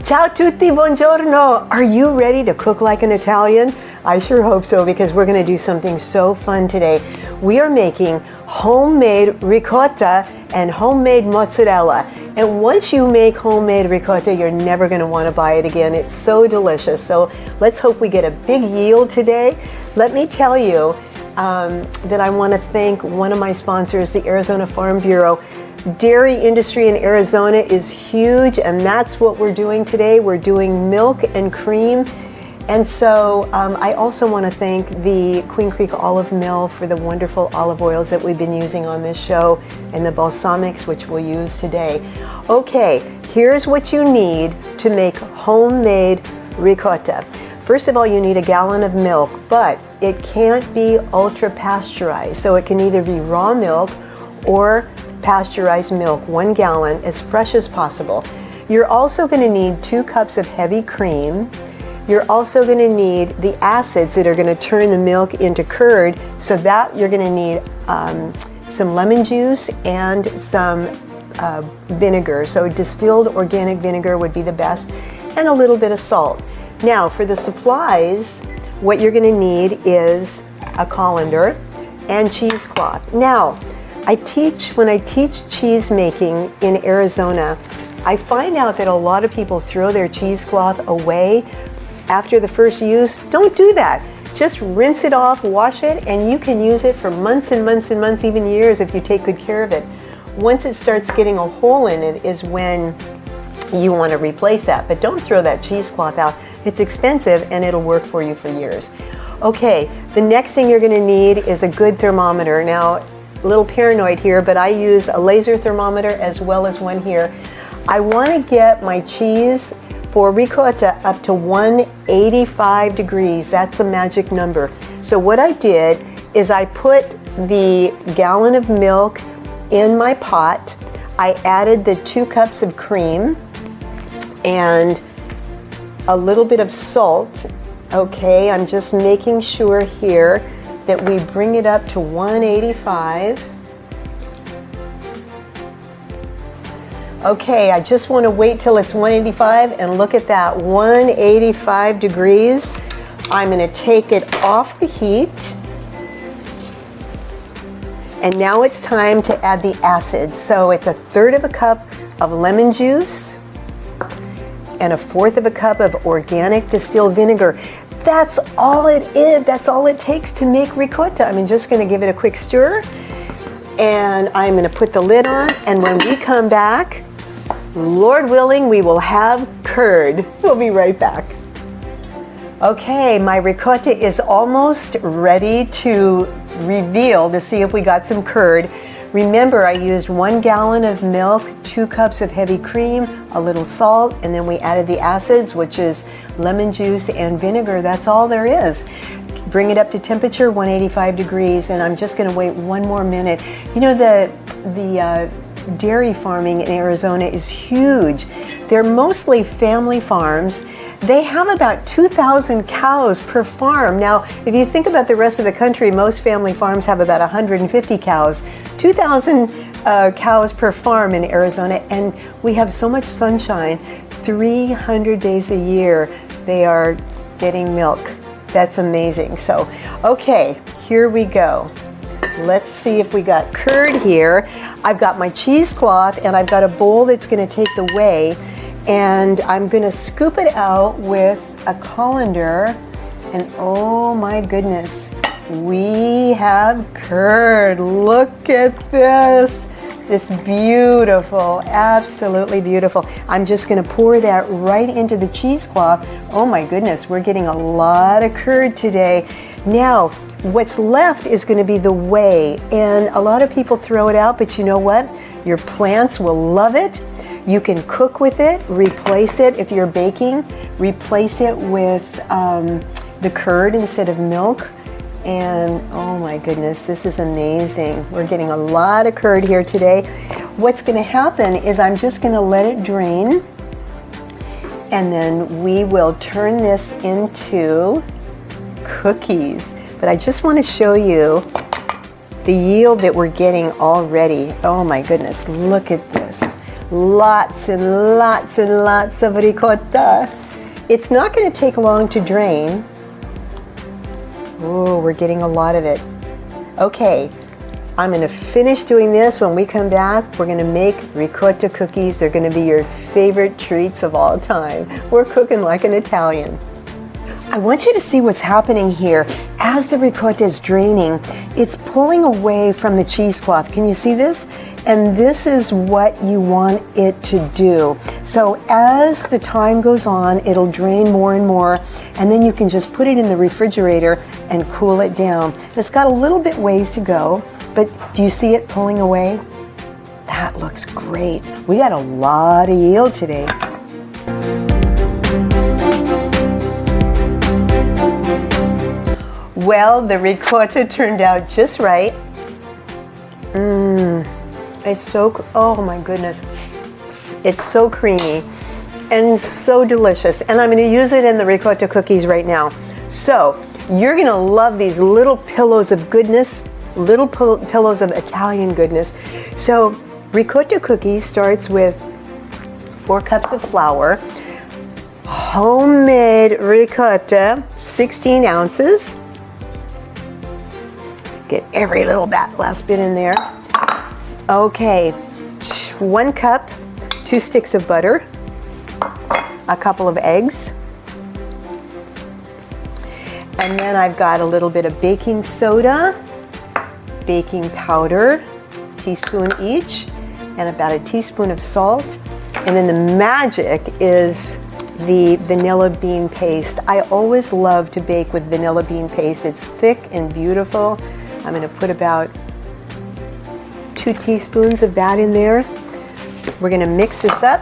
Ciao tutti, buongiorno. Are you ready to cook like an Italian? I sure hope so, because we're going to do something so fun today. We are making homemade ricotta and homemade mozzarella. And once you make homemade ricotta, you're never going to want to buy it again. It's so delicious. So let's hope we get a big yield today. Let me tell you that I want to thank one of my sponsors, the Arizona Farm Bureau. Dairy industry in Arizona is huge, and that's what we're doing today. We're doing milk and cream. And so I also want to thank the Queen Creek Olive Mill for the wonderful olive oils that we've been using on this show, and the balsamics, which we'll use today. Okay, here's what you need to make homemade ricotta. First of all, you need a gallon of milk, but it can't be ultra pasteurized. So it can either be raw milk or pasteurized milk, 1 gallon, as fresh as possible. You're also going to need 2 cups of heavy cream. You're also going to need the acids that are going to turn the milk into curd. So that you're going to need some lemon juice and some vinegar. So distilled organic vinegar would be the best, and a little bit of salt. Now for the supplies, what you're going to need is a colander and cheesecloth. Now, when I teach cheese making in Arizona, I find out that a lot of people throw their cheesecloth away after the first use. Don't do that. Just rinse it off, wash it, and you can use it for months and months and months, even years, if you take good care of it. Once it starts getting a hole in it is when you want to replace that. But don't throw that cheesecloth out. It's expensive and it'll work for you for years. Okay, the next thing you're going to need is a good thermometer. Now, a little paranoid here, but I use a laser thermometer as well as one here. I want to get my cheese for ricotta up to 185 degrees. That's a magic number. So what I did is I put the gallon of milk in my pot. I added the 2 cups of cream and a little bit of salt. Okay, I'm just making sure here that we bring it up to 185. Okay, I just want to wait till it's 185, and look at that, 185 degrees. I'm going to take it off the heat. And now it's time to add the acid. So it's 1/3 of a cup of lemon juice and 1/4 of a cup of organic distilled vinegar. That's all it is. That's all it takes to make ricotta. I'm just going to give it a quick stir, and I'm going to put the lid on, and when we come back, Lord willing, we will have curd. We'll be right back. Okay, my ricotta is almost ready to reveal to see if we got some curd. Remember, I used 1 gallon of milk, 2 cups of heavy cream, a little salt, and then we added the acids, which is lemon juice and vinegar. That's all there is. Bring it up to temperature, 185 degrees, and I'm just going to wait 1 more minute. You know, the dairy farming in Arizona is huge. They're mostly family farms. They have about 2,000 cows per farm. Now, if you think about the rest of the country, most family farms have about 150 cows. 2,000 cows per farm in Arizona, and we have so much sunshine. 300 days a year they are getting milk. That's amazing. So, okay, here we go. Let's see if we got curd here. I've got my cheesecloth, and I've got a bowl that's going to take the whey, and I'm going to scoop it out with a colander, and oh my goodness, we have curd. Look at this. It's beautiful, absolutely beautiful. I'm just going to pour that right into the cheesecloth. Oh my goodness, we're getting a lot of curd today. Now, what's left is going to be the whey, and a lot of people throw it out, but you know what? Your plants will love it. You can cook with it, replace it if you're baking, replace it with the curd instead of milk. And oh my goodness, this is amazing. We're getting a lot of curd here today. What's going to happen is I'm just going to let it drain, and then we will turn this into cookies. But I just want to show you the yield that we're getting already. Oh my goodness, look at this. lots and lots and lots of ricotta. It's not going to take long to drain. Oh, we're getting a lot of it. Okay, I'm going to finish doing this. When we come back, we're going to make ricotta cookies. They're going to be your favorite treats of all time. We're cooking like an Italian. I want you to see what's happening here. As the ricotta is draining, it's pulling away from the cheesecloth. Can you see this? And this is what you want it to do. So as the time goes on, it'll drain more and more, and then you can just put it in the refrigerator and cool it down. It's got a little bit ways to go, but do you see it pulling away? That looks great. We got a lot of yield today. Well, the ricotta turned out just right. It's so, oh my goodness. It's so creamy and so delicious. And I'm going to use it in the ricotta cookies right now. So you're going to love these little pillows of goodness, little pillows of Italian goodness. So ricotta cookies starts with 4 cups of flour, homemade ricotta, 16 ounces. Get every little last bit in there. Okay, 1 cup, 2 sticks of butter, a couple of eggs, and then I've got a little bit of baking soda, baking powder, teaspoon each, and about a teaspoon of salt. And then the magic is the vanilla bean paste. I always love to bake with vanilla bean paste. It's thick and beautiful. I'm going to put about 2 teaspoons of that in there. We're going to mix this up.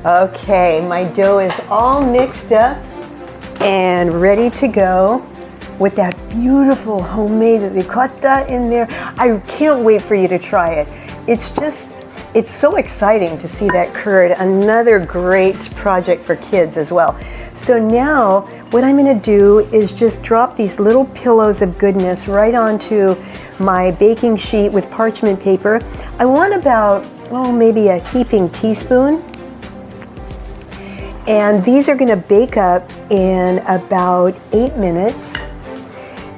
Okay, my dough is all mixed up and ready to go with that beautiful homemade ricotta in there. I can't wait for you to try it. It's so exciting to see that curd. Another great project for kids as well. So now what I'm going to do is just drop these little pillows of goodness right onto my baking sheet with parchment paper. I want about, maybe a heaping teaspoon. And these are going to bake up in about 8 minutes.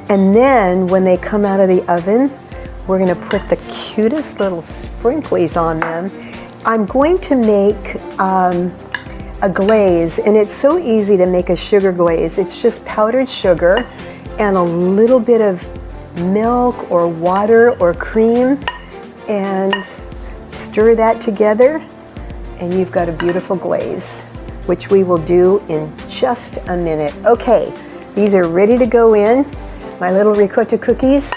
And then when they come out of the oven, we're going to put the cutest little sprinkles on them. I'm going to make a glaze, and it's so easy to make a sugar glaze. It's just powdered sugar and a little bit of milk or water or cream, and stir that together, and you've got a beautiful glaze, which we will do in just a minute. Okay, these are ready to go in. My little ricotta cookies.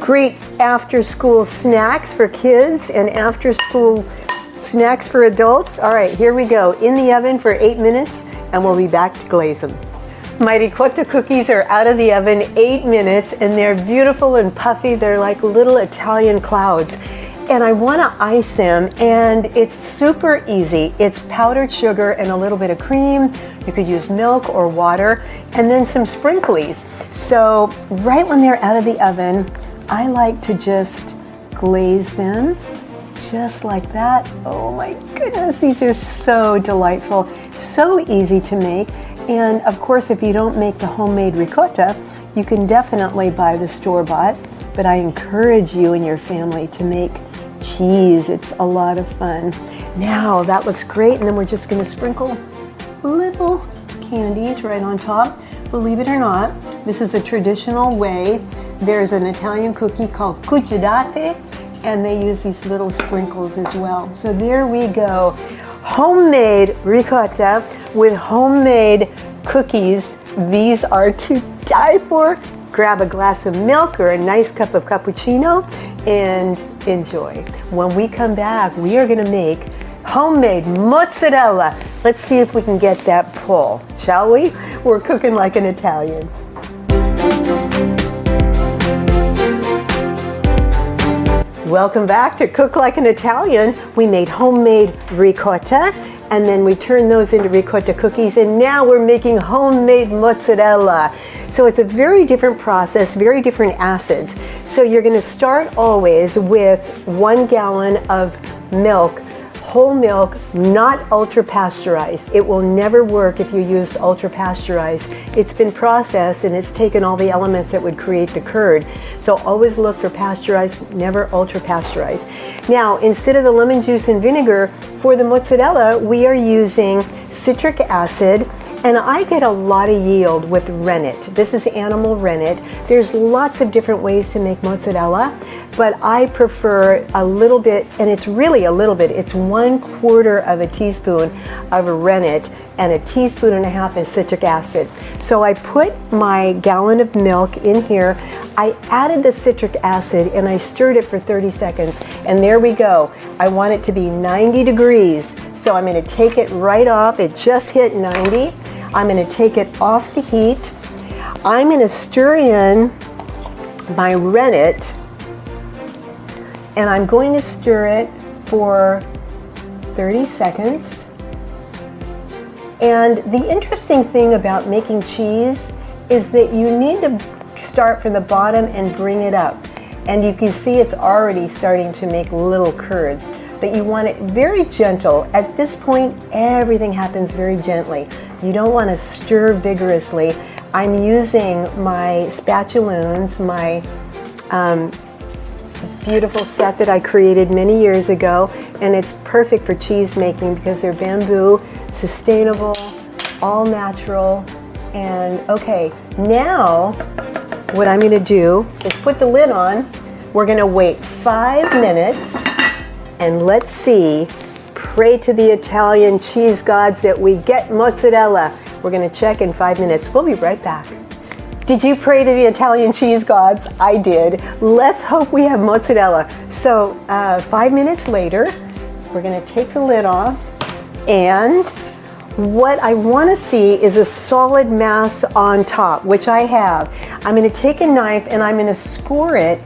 Great after-school snacks for kids and after-school snacks for adults. All right, here we go. In the oven for 8 minutes, and we'll be back to glaze them. My ricotta cookies are out of the oven 8 minutes, and they're beautiful and puffy. They're like little Italian clouds. And I want to ice them, and it's super easy. It's powdered sugar and a little bit of cream. You could use milk or water, and then some sprinkles. So right when they're out of the oven, I like to just glaze them just like that. Oh my goodness, these are so delightful, so easy to make. And of course, if you don't make the homemade ricotta, you can definitely buy the store-bought, but I encourage you and your family to make cheese. It's a lot of fun. Now that looks great, and then we're just going to sprinkle little candies right on top. Believe it or not, this is a traditional way. There's an Italian cookie called cucciolate, and they use these little sprinkles as well. So there we go. Homemade ricotta with homemade cookies. These are to die for. Grab a glass of milk or a nice cup of cappuccino and enjoy. When we come back, we are going to make homemade mozzarella. Let's see if we can get that pull, shall we? We're cooking like an Italian. Welcome back to Cook Like an Italian. We made homemade ricotta, and then we turned those into ricotta cookies, and now we're making homemade mozzarella. So it's a very different process, very different acids. So you're going to start always with 1 gallon of milk, whole milk, not ultra pasteurized. It will never work if you use ultra pasteurized. It's been processed and it's taken all the elements that would create the curd. So always look for pasteurized, never ultra pasteurized. Now, instead of the lemon juice and vinegar, for the mozzarella, we are using citric acid, and I get a lot of yield with rennet. This is animal rennet. There's lots of different ways to make mozzarella, but I prefer a little bit, and it's really a little bit. It's 1/4 of a teaspoon of rennet and 1.5 teaspoons of citric acid. So I put my gallon of milk in here. I added the citric acid and I stirred it for 30 seconds. And there we go. I want it to be 90 degrees. So I'm going to take it right off. It just hit 90. I'm going to take it off the heat. I'm going to stir in my rennet, and I'm going to stir it for 30 seconds. And the interesting thing about making cheese is that you need to start from the bottom and bring it up. And you can see it's already starting to make little curds, but you want it very gentle. At this point, everything happens very gently. You don't want to stir vigorously. I'm using my spatuloons, my beautiful set that I created many years ago, and it's perfect for cheese making because they're bamboo, sustainable, all natural. And okay, now what I'm going to do is put the lid on. We're going to wait 5 minutes, and let's see, pray to the Italian cheese gods that we get mozzarella. We're going to check in 5 minutes. We'll be right back. Did you pray to the Italian cheese gods? I did. Let's hope we have mozzarella. So 5 minutes later, we're going to take the lid off, and what I want to see is a solid mass on top, which I have. I'm going to take a knife and I'm going to score it.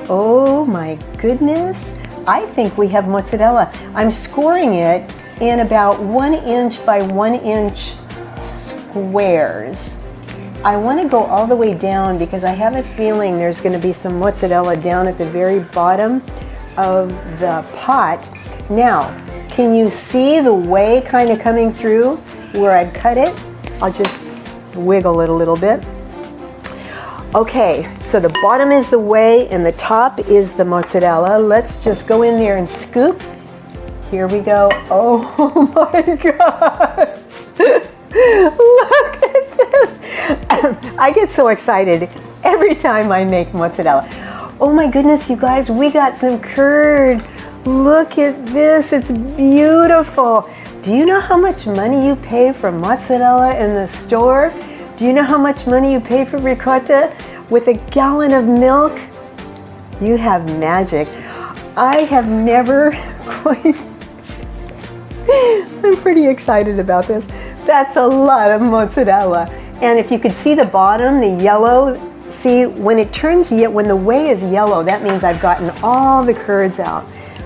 Oh my goodness. I think we have mozzarella. I'm scoring it in about 1 inch by 1 inch squares. I want to go all the way down because I have a feeling there's going to be some mozzarella down at the very bottom of the pot. Now, can you see the whey kind of coming through where I'd cut it? I'll just wiggle it a little bit. Okay, so the bottom is the whey and the top is the mozzarella. Let's just go in there and scoop. Here we go. Oh my gosh. Look at this. I get so excited every time I make mozzarella. Oh my goodness, you guys, we got some curd. Look at this, it's beautiful. Do you know how much money you pay for mozzarella in the store? Do you know how much money you pay for ricotta? With a gallon of milk, you have magic. I have never quite... I'm pretty excited about this. That's a lot of mozzarella. And if you could see the bottom, the yellow, see when it turns, when the whey is yellow, that means I've gotten all the curds out.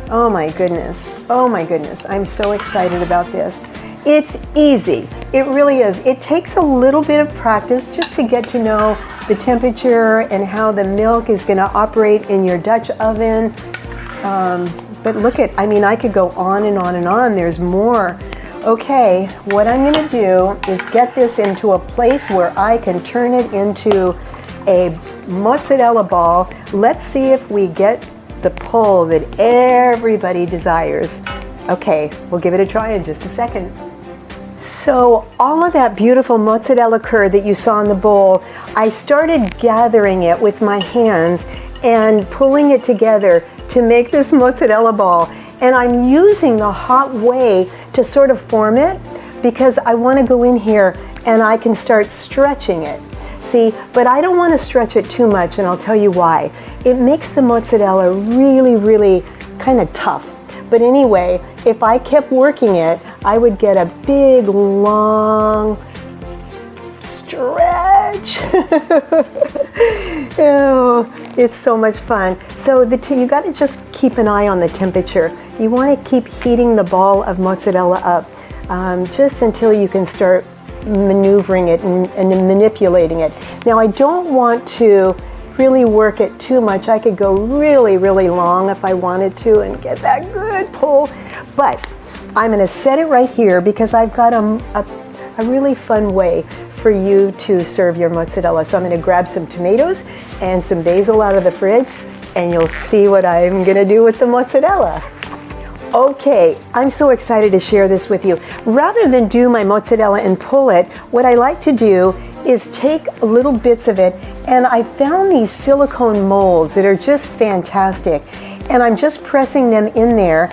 Oh my goodness. Oh my goodness. I'm so excited about this. It's easy. It really is. It takes a little bit of practice just to get to know the temperature and how the milk is going to operate in your Dutch oven. But look at, I mean, I could go on and on and on. There's more. Okay, what I'm going to do is get this into a place where I can turn it into a mozzarella ball. Let's see if we get the pull that everybody desires. Okay, we'll give it a try in just a second. So all of that beautiful mozzarella curd that you saw in the bowl, I started gathering it with my hands and pulling it together to make this mozzarella ball. And I'm using the hot whey to sort of form it because I want to go in here and I can start stretching it. See, but I don't want to stretch it too much, and I'll tell you why. It makes the mozzarella really, really kind of tough. But anyway, if I kept working it, I would get a big, long stretch. much. Oh, it's so much fun. So you got to just keep an eye on the temperature. You want to keep heating the ball of mozzarella up just until you can start maneuvering it and manipulating it. Now, I don't want to really work it too much. I could go really, really long if I wanted to and get that good pull, but I'm going to set it right here because I've got a really fun way for you to serve your mozzarella. So I'm going to grab some tomatoes and some basil out of the fridge, and you'll see what I'm going to do with the mozzarella. Okay, I'm so excited to share this with you. Rather than do my mozzarella and pull it, what I like to do is take little bits of it, and I found these silicone molds that are just fantastic, and I'm just pressing them in there.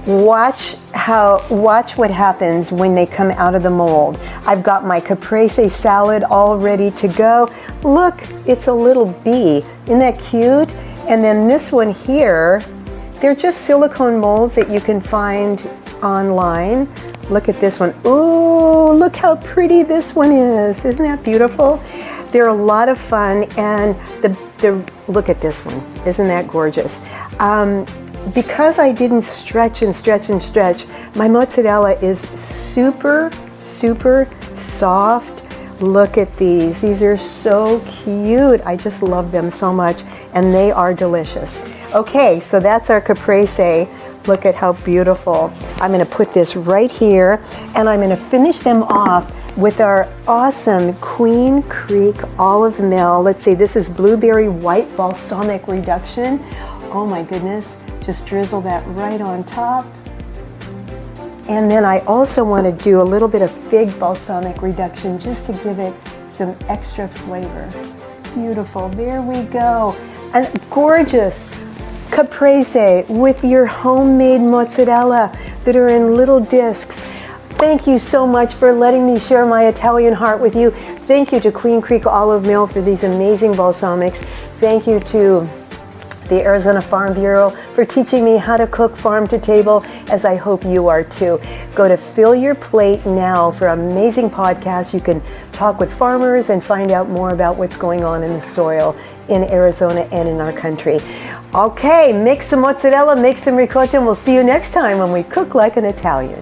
Watch what happens when they come out of the mold. I've got my caprese salad all ready to go. Look, it's a little bee. Isn't that cute? And then this one here, they're just silicone molds that you can find online. Look at this one. Ooh, look how pretty this one is. Isn't that beautiful? They're a lot of fun, and look at this one. Isn't that gorgeous? Because I didn't stretch and stretch and stretch, my mozzarella is super, super soft. Look at these. These are so cute. I just love them so much, and they are delicious. Okay, so that's our caprese. Look at how beautiful. I'm going to put this right here, and I'm going to finish them off with our awesome Queen Creek olive mill. Let's see, this is blueberry white balsamic reduction. Oh my goodness, just drizzle that right on top. And then I also want to do a little bit of fig balsamic reduction just to give it some extra flavor. Beautiful, there we go. And gorgeous caprese with your homemade mozzarella that are in little discs. Thank you so much for letting me share my Italian heart with you. Thank you to Queen Creek Olive Mill for these amazing balsamics. Thank you to the Arizona Farm Bureau for teaching me how to cook farm to table, as I hope you are too. Go to Fill Your Plate now for amazing podcasts. You can talk with farmers and find out more about what's going on in the soil in Arizona and in our country. Okay, make some mozzarella, make some ricotta, and we'll see you next time when we cook like an Italian.